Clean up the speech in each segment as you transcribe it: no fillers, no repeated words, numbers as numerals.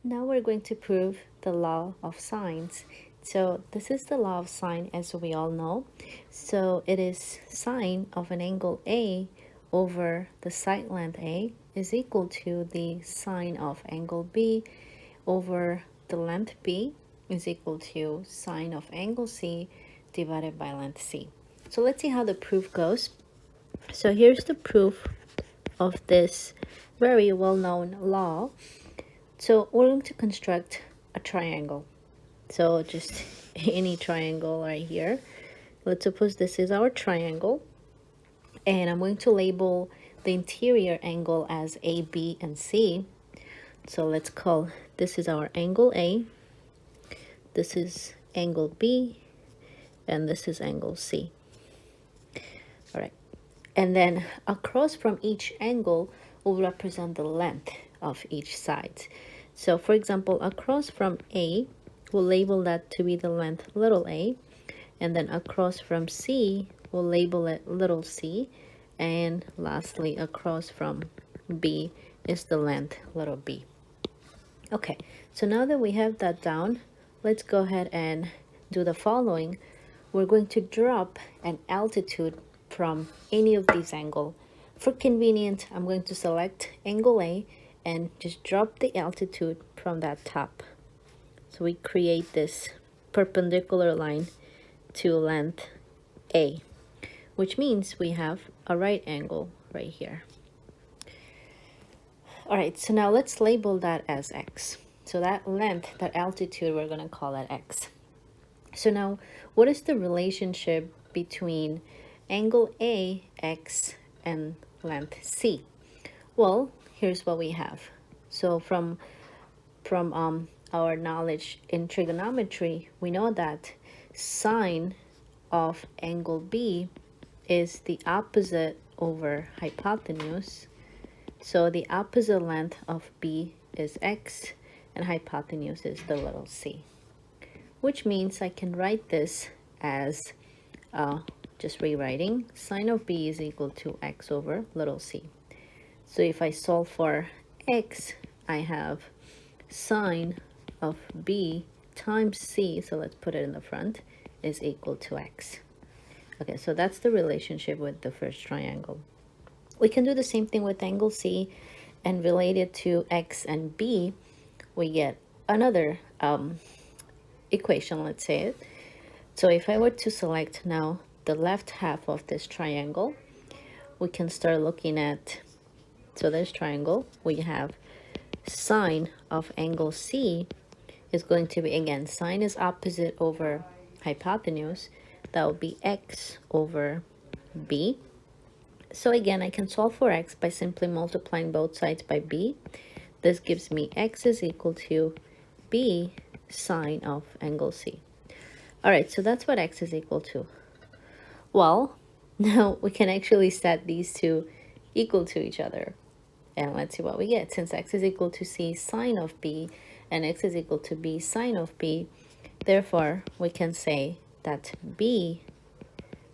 Now we're going to prove the law of sines. So this is the law of sine, as we all know. So it is sine of an angle A over the side length A is equal to the sine of angle B over the length B is equal to sine of angle C divided by length C. So let's see how the proof goes. So here's the proof of this very well-known law. So we're going to construct a triangle. So just any triangle right here. Let's suppose this is our triangle. And I'm going to label the interior angle as A, B, and C. So let's call this is our angle A. This is angle B. And this is angle C. All right. And then across from each angle will represent the length of each side. So for example, across from A, we'll label that to be the length little a, and then across from C, we'll label it little c, and lastly, across from B is the length little b. Okay, so now that we have that down, let's go ahead and do the following. We're going to drop an altitude from any of these angles. For convenience, I'm going to select angle A and just drop the altitude from that top. So we create this perpendicular line to length A, which means we have a right angle right here. All right, so now let's label that as X. So that length, that altitude, we're going to call that X. So now, what is the relationship between angle A, X, and length C? Well, here's what we have. So from our knowledge in trigonometry, we know that sine of angle B is the opposite over hypotenuse. So the opposite length of B is X, and hypotenuse is the little c, which means I can write this as just rewriting sine of B is equal to X over little c. So if I solve for X, I have sine of B times C, so let's put it in the front, is equal to X. Okay, so that's the relationship with the first triangle. We can do the same thing with angle C and relate it to X and B. We get another equation, let's say it. So if I were to select now the left half of this triangle, we can start looking at, so this triangle, we have sine of angle C is going to be, again, sine is opposite over hypotenuse. That would be X over B. So again, I can solve for X by simply multiplying both sides by B. This gives me X is equal to B sine of angle C. All right, so that's what X is equal to. Well, now we can actually set these two equal to each other. And let's see what we get. Since X is equal to C sine of B and X is equal to B sine of B, therefore we can say that B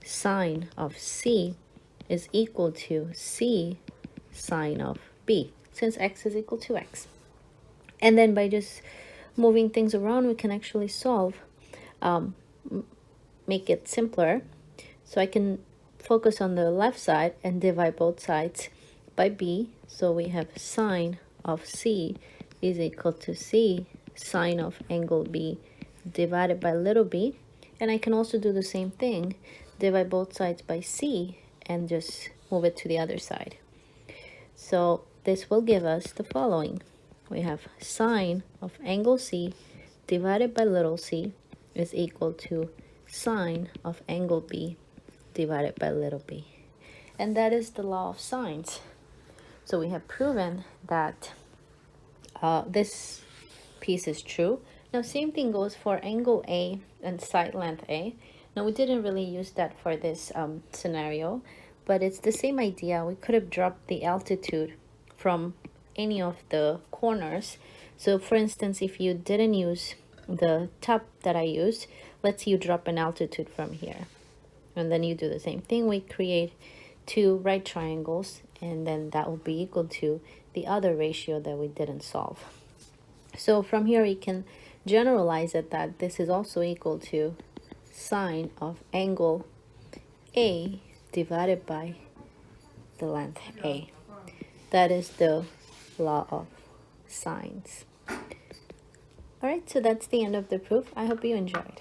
sine of C is equal to C sine of B, since X is equal to X. And then by just moving things around, we can actually solve, make it simpler. So I can focus on the left side and divide both sides by B. So we have sine of C is equal to C sine of angle B divided by little b. And I can also do the same thing, divide both sides by C and just move it to the other side. So this will give us the following. We have sine of angle C divided by little c is equal to sine of angle B divided by little b. And that is the law of sines. So we have proven that this piece is true. Now same thing goes for angle A and side length A. Now we didn't really use that for this scenario, but it's the same idea. We could have dropped the altitude from any of the corners. So for instance, if you didn't use the top that I used, let's say you drop an altitude from here. And then you do the same thing. We create two right triangles, and then that will be equal to the other ratio that we didn't solve. So from here we can generalize it that this is also equal to sine of angle A divided by the length A. That is the law of sines. Alright, so that's the end of the proof. I hope you enjoyed.